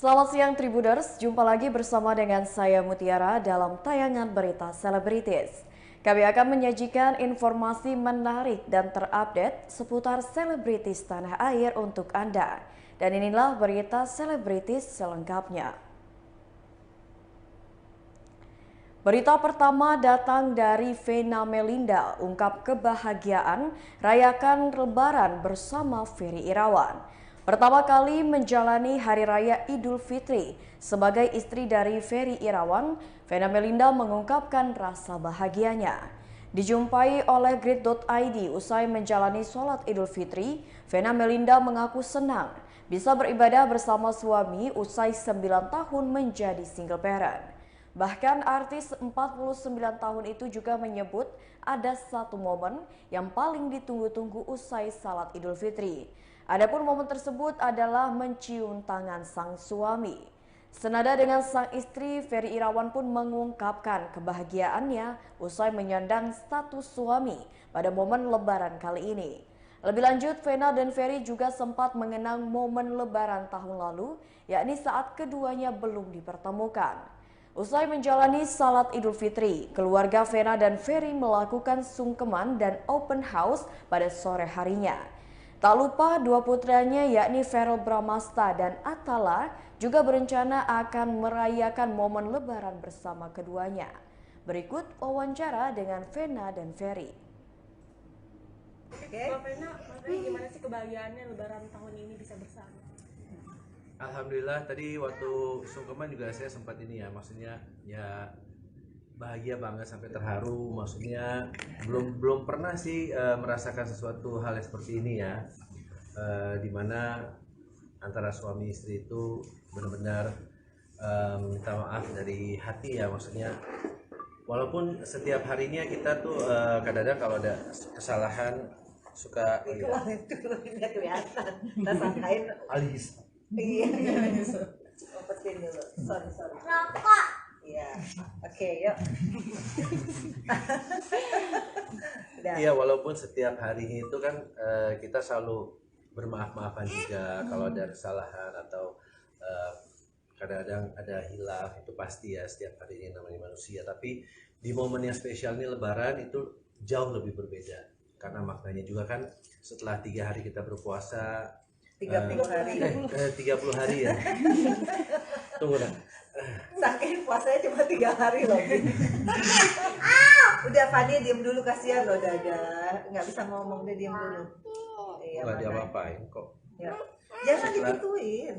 Selamat siang Tribuners, jumpa lagi bersama dengan saya Mutiara dalam tayangan berita selebritis. Kami akan menyajikan informasi menarik dan terupdate seputar selebritis tanah air untuk Anda. Dan inilah berita selebritis selengkapnya. Berita pertama datang dari Vena Melinda, ungkap kebahagiaan rayakan Lebaran bersama Ferry Irawan. Pertama kali menjalani Hari Raya Idul Fitri sebagai istri dari Ferry Irawan, Vena Melinda mengungkapkan rasa bahagianya. Dijumpai oleh Grid.id usai menjalani sholat Idul Fitri, Vena Melinda mengaku senang bisa beribadah bersama suami usai 9 tahun menjadi single parent. Bahkan artis 49 tahun itu juga menyebut ada satu momen yang paling ditunggu-tunggu usai salat Idul Fitri. Adapun momen tersebut adalah mencium tangan sang suami. Senada dengan sang istri, Ferry Irawan pun mengungkapkan kebahagiaannya usai menyandang status suami pada momen Lebaran kali ini. Lebih lanjut, Vena dan Ferry juga sempat mengenang momen Lebaran tahun lalu, yakni saat keduanya belum dipertemukan. Usai menjalani salat Idul Fitri, keluarga Vena dan Ferry melakukan sungkeman dan open house pada sore harinya. Tak lupa dua putranya yakni Verrell Bramasta dan Atala juga berencana akan merayakan momen Lebaran bersama keduanya. Berikut wawancara dengan Vena dan Ferry. Mbak Vena, gimana sih kebahagiaannya Lebaran tahun ini bisa bersama? Alhamdulillah, tadi waktu sungkeman juga saya sempat ini ya, maksudnya ya bahagia banget sampai terharu, maksudnya belum pernah sih merasakan sesuatu hal yang seperti ini ya, dimana antara suami istri itu benar-benar minta maaf dari hati ya, maksudnya walaupun setiap harinya kita tuh kadang-kadang kalau ada kesalahan suka itu nggak kelihatan. Kita sangkain alis. iya. Umpetin dulu. Sorry. Rokok. Iya. Oke, yuk. Iya, walaupun setiap harinya itu kan kita selalu bermaaf-maafan juga kalau ada kesalahan atau kadang-kadang ada hilaf, itu pasti ya, setiap hari ini namanya manusia. Tapi di momen yang spesial ini Lebaran itu jauh lebih berbeda karena maknanya juga kan setelah 3 hari kita berpuasa 30 hari. 30 hari ya. Tunggu dah. Saking puasanya cuma 3 hari loh. Udah Fani diam dulu, kasihan loh Dada. Nggak bisa ngomong, dia diam dulu. Iya, Nggak diapa-apain kok. Ya. Jangan digituin.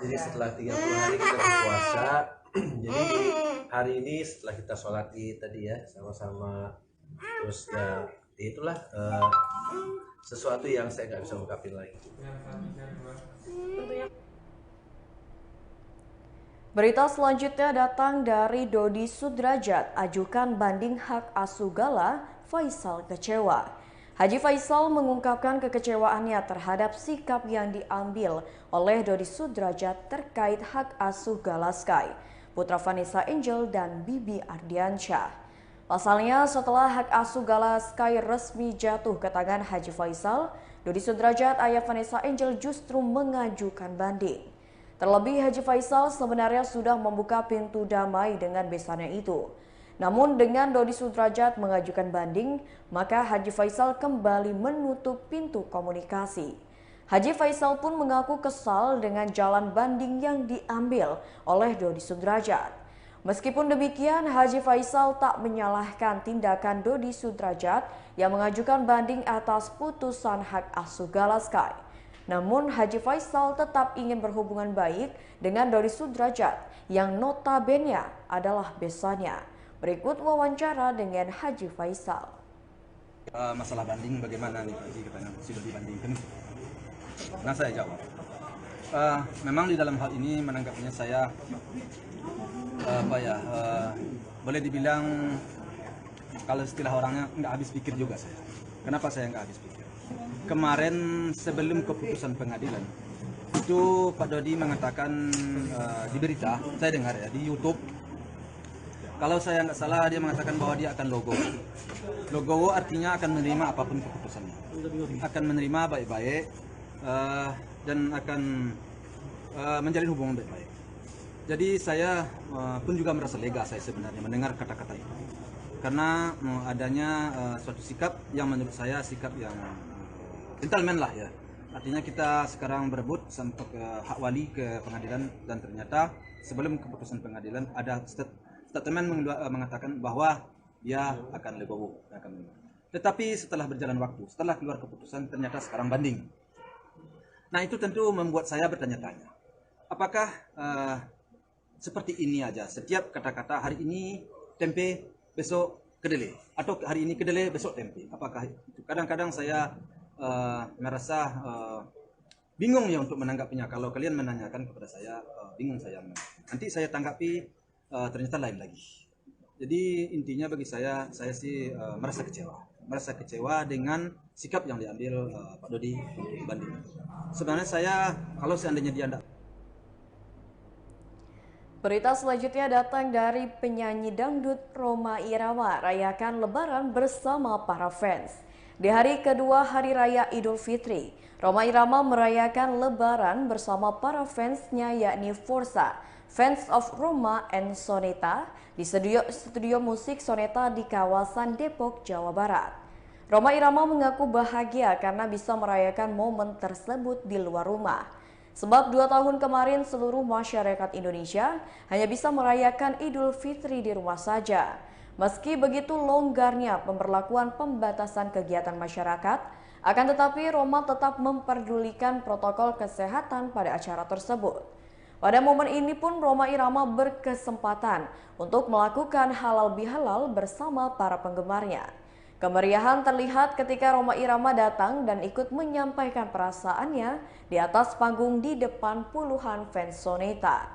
Jadi setelah 30 hari kita berpuasa, jadi hari ini setelah kita sholat Id tadi ya sama-sama, terus ya itulah sesuatu yang saya nggak bisa ungkapin lagi. Berita selanjutnya datang dari Dodi Sudrajat, ajukan banding hak asuh Gala, Faisal kecewa. Haji Faisal mengungkapkan kekecewaannya terhadap sikap yang diambil oleh Dodi Sudrajat terkait hak asuh Gala Sky, putra Vanessa Angel dan Bibi Ardiansyah. Pasalnya setelah hak asuh Gala Sky resmi jatuh ke tangan Haji Faisal, Dodi Sudrajat ayah Vanessa Angel justru mengajukan banding. Terlebih Haji Faisal sebenarnya sudah membuka pintu damai dengan besannya itu. Namun dengan Dodi Sudrajat mengajukan banding, maka Haji Faisal kembali menutup pintu komunikasi. Haji Faisal pun mengaku kesal dengan jalan banding yang diambil oleh Dodi Sudrajat. Meskipun demikian, Haji Faisal tak menyalahkan tindakan Dodi Sudrajat yang mengajukan banding atas putusan hak asuh Gala Sky. Namun Haji Faisal tetap ingin berhubungan baik dengan Dodi Sudrajat yang notabene adalah besannya. Berikut wawancara dengan Haji Faisal. Masalah banding bagaimana nih Pak Haji, katanya sudah dibandingkan. Nah saya jawab, memang di dalam hal ini menanggapinya saya boleh dibilang kalau istilah orangnya nggak habis pikir juga saya. Kenapa saya nggak habis pikir? Kemarin sebelum keputusan pengadilan itu Pak Dodi mengatakan di berita, saya dengar ya di YouTube, kalau saya nggak salah dia mengatakan bahwa dia akan logowo artinya akan menerima apapun keputusannya, akan menerima baik-baik dan akan menjalin hubungan baik-baik. Jadi saya pun juga merasa lega saya sebenarnya mendengar kata-kata itu, karena adanya suatu sikap yang menurut saya sikap yang gentleman lah ya. Artinya kita sekarang berebut sampai ke hak wali ke pengadilan, dan ternyata sebelum keputusan pengadilan ada statement mengatakan bahwa dia akan legowo. Tetapi setelah berjalan waktu, setelah keluar keputusan, ternyata sekarang banding. Nah itu tentu membuat saya bertanya-tanya, apakah seperti ini aja, setiap kata-kata hari ini tempe, besok kedelai, atau hari ini kedelai, besok tempe? Apakah itu? Kadang-kadang saya merasa bingung ya untuk menanggapinya. Kalau kalian menanyakan kepada saya, bingung saya. Nanti saya tanggapi ternyata lain lagi. Jadi intinya bagi saya sih merasa kecewa dengan sikap yang diambil Pak Dodi untuk banding. Sebenarnya saya, kalau seandainya dia tidak. Berita selanjutnya datang dari penyanyi dangdut Rhoma Irama, rayakan Lebaran bersama para fans. Di hari kedua Hari Raya Idul Fitri, Rhoma Irama merayakan Lebaran bersama para fansnya yakni Forsa, Fans of Rhoma and Soneta, di studio musik Soneta di kawasan Depok, Jawa Barat. Rhoma Irama mengaku bahagia karena bisa merayakan momen tersebut di luar rumah. Sebab 2 tahun kemarin seluruh masyarakat Indonesia hanya bisa merayakan Idul Fitri di rumah saja. Meski begitu longgarnya pemberlakuan pembatasan kegiatan masyarakat, akan tetapi Rhoma tetap memperdulikan protokol kesehatan pada acara tersebut. Pada momen ini pun Rhoma Irama berkesempatan untuk melakukan halal bihalal bersama para penggemarnya. Kemeriahan terlihat ketika Rhoma Irama datang dan ikut menyampaikan perasaannya di atas panggung di depan puluhan fans Soneta.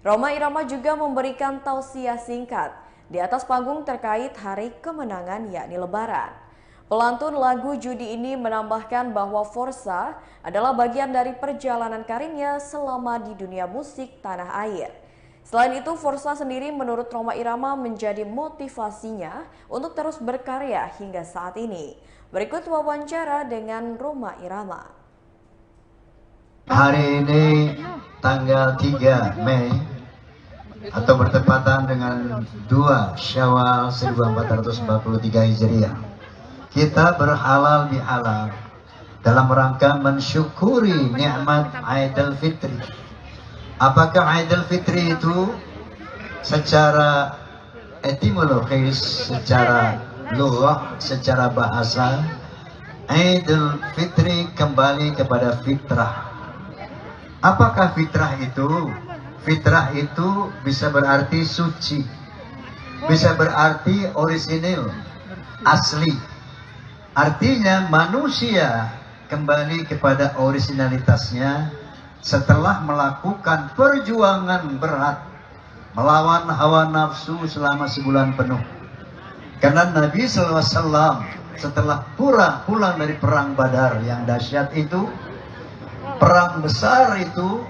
Rhoma Irama juga memberikan tausiah singkat di atas panggung terkait hari kemenangan yakni Lebaran. Pelantun lagu Judi ini menambahkan bahwa Forsa adalah bagian dari perjalanan karirnya selama di dunia musik tanah air. Selain itu, Forsa sendiri menurut Rhoma Irama menjadi motivasinya untuk terus berkarya hingga saat ini. Berikut wawancara dengan Rhoma Irama. Hari ini tanggal 3 Mei atau bertepatan dengan 2 Syawal 1443 Hijriah. Kita berhalal bihalal dalam rangka mensyukuri nikmat Idul Fitri. Apakah Idul Fitri itu secara etimologis, secara lughah, secara bahasa, Idul Fitri kembali kepada fitrah. Apakah fitrah itu? Fitrah itu bisa berarti suci, bisa berarti orisinil, asli. Artinya manusia kembali kepada orisinalitasnya setelah melakukan perjuangan berat melawan hawa nafsu selama sebulan penuh. Karena Nabi SAW setelah pulang dari perang Badar yang dahsyat itu, perang besar itu,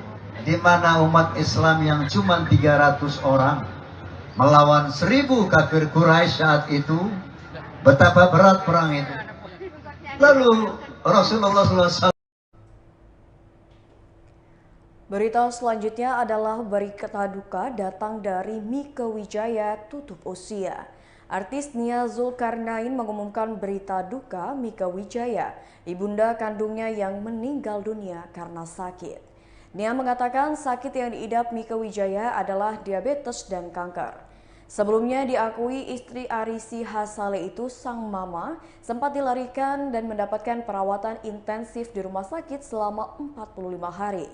di mana umat Islam yang cuma 300 orang melawan 1000 kafir Quraisy saat itu, betapa berat perang itu. Lalu Rasulullah SAW. Berita selanjutnya adalah berita duka datang dari Mieke Wijaya tutup usia. Artis Nia Zulkarnain mengumumkan berita duka Mieke Wijaya, ibunda kandungnya yang meninggal dunia karena sakit. Nia mengatakan sakit yang diidap Mieke Wijaya adalah diabetes dan kanker. Sebelumnya diakui istri Arisi Hasale itu sang mama sempat dilarikan dan mendapatkan perawatan intensif di rumah sakit selama 45 hari.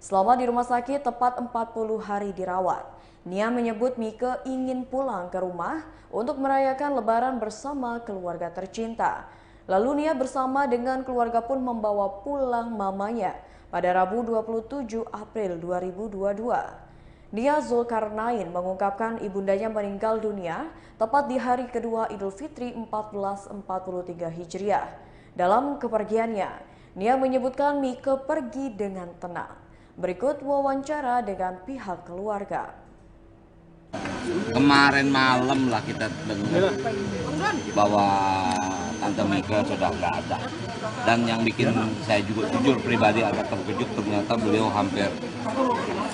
Selama di rumah sakit tepat 40 hari dirawat. Nia menyebut Mieke ingin pulang ke rumah untuk merayakan Lebaran bersama keluarga tercinta. Lalu Nia bersama dengan keluarga pun membawa pulang mamanya pada Rabu 27 April 2022. Nia Zulkarnain mengungkapkan ibundanya meninggal dunia tepat di hari kedua Idul Fitri 1443 Hijriah. Dalam kepergiannya, Nia menyebutkan Mieke pergi dengan tenang. Berikut wawancara dengan pihak keluarga. Kemarin malam lah kita dengar bahwa Tante Mika sudah nggak ada. Dan yang bikin saya juga jujur pribadi agak terkejut, ternyata beliau hampir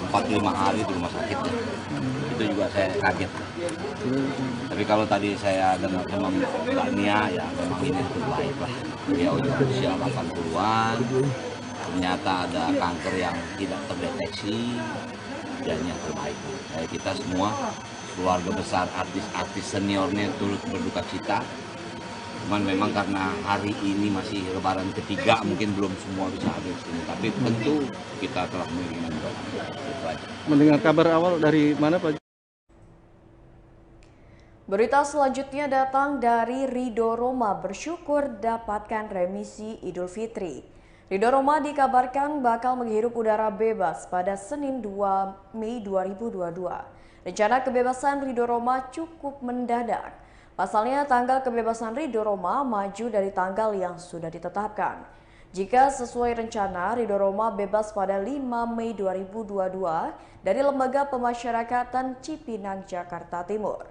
4-5 hari di rumah sakit ya. Itu juga saya kaget. Tapi kalau tadi saya dengar sama Mbak Nia, ya memang ini terbaik lah. Beliau juga usia 80-an, ternyata ada kanker yang tidak terdeteksi, dan yang terbaik. Kita semua keluarga besar artis-artis seniornya turut berduka cita. Cuman memang karena hari ini masih lebaran ketiga, mungkin belum semua bisa hadir sini. Tapi tentu kita telah mengirimkan doa. Mendengar kabar awal dari mana Pak? Berita selanjutnya datang dari Ridho Roma bersyukur dapatkan remisi Idul Fitri. Ridho Roma dikabarkan bakal menghirup udara bebas pada Senin 2 Mei 2022. Rencana kebebasan Ridho Roma cukup mendadak. Pasalnya tanggal kebebasan Ridho Roma maju dari tanggal yang sudah ditetapkan. Jika sesuai rencana, Ridho Roma bebas pada 5 Mei 2022 dari Lembaga Pemasyarakatan Cipinang, Jakarta Timur.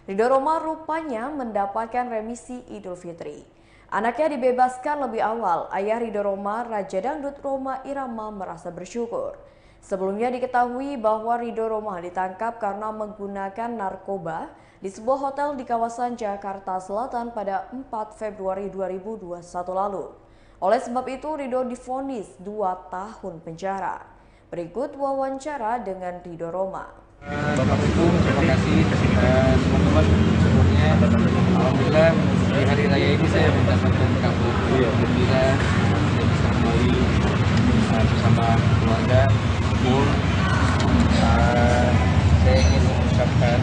Ridho Roma rupanya mendapatkan remisi Idul Fitri. Anaknya dibebaskan lebih awal. Ayah Ridho Roma, Raja Dangdut Rhoma Irama, merasa bersyukur. Sebelumnya diketahui bahwa Ridho Roma ditangkap karena menggunakan narkoba di sebuah hotel di kawasan Jakarta Selatan pada 4 Februari 2021 lalu. Oleh sebab itu, Ridho divonis 2 tahun penjara. Berikut wawancara dengan Ridho Roma. Bapak-Ibu, terima kasih teman-teman semuanya. Alhamdulillah di hari raya ini saya mendapatkan kabar gembira, saya bisa kembali bersama keluarga. Saya ingin mengucapkan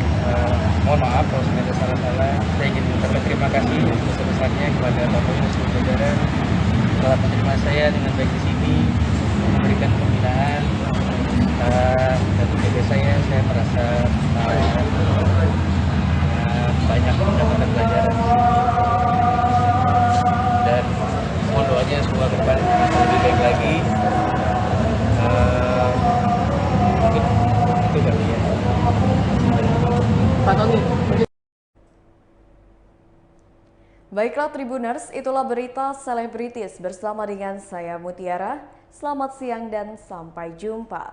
mohon maaf kalau ada salah-salah. Saya ingin mengucapkan terima kasih sebesar-besarnya kepada Bapak Ibu seluruh jajaran telah menerima saya dengan baik di sini, memberikan pembinaan. Dan menjaga saya merasa banyak mendapatkan pelajaran di sini. Dan mohon doanya semoga ke depan bisa lebih baik lagi. Mungkin itu kali ya. Pak Tony. Baiklah Tribuners, itulah berita selebritis bersama dengan saya Mutiara. Selamat siang dan sampai jumpa.